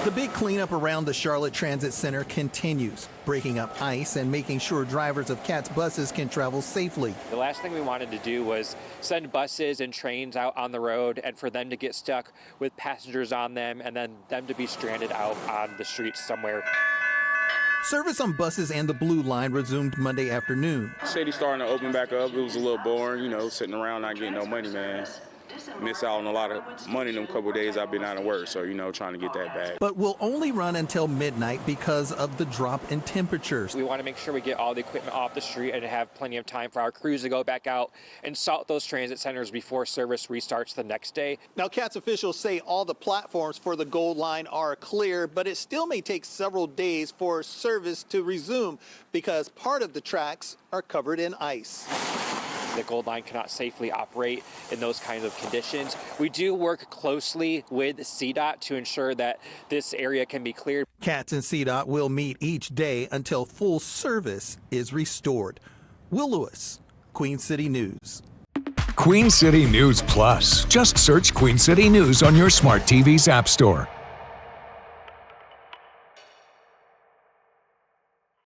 The big cleanup around the Charlotte Transit Center continues, breaking up ice and making sure drivers of CAT's buses can travel safely. The last thing we wanted to do was send buses and trains out on the road and for them to get stuck with passengers on them and then them to be stranded out on the streets somewhere. Service on buses and the Blue Line resumed Monday afternoon. City's starting to open back up. It was a little boring, sitting around not getting no money, man. Miss out on a lot of money them couple of days I've been out of work, so, trying to get that back. But will only run until midnight because of the drop in temperatures. We want to make sure we get all the equipment off the street and have plenty of time for our crews to go back out and salt those transit centers before service restarts the next day. Now, CAT's officials say all the platforms for the Gold Line are clear, but it still may take several days for service to resume because part of the tracks are covered in ice. The Gold Line cannot safely operate in those kinds of conditions. We do work closely with CDOT to ensure that this area can be cleared. CATS and CDOT will meet each day until full service is restored. Will Lewis, Queen City News. Queen City News Plus. Just search Queen City News on your smart TV's app store.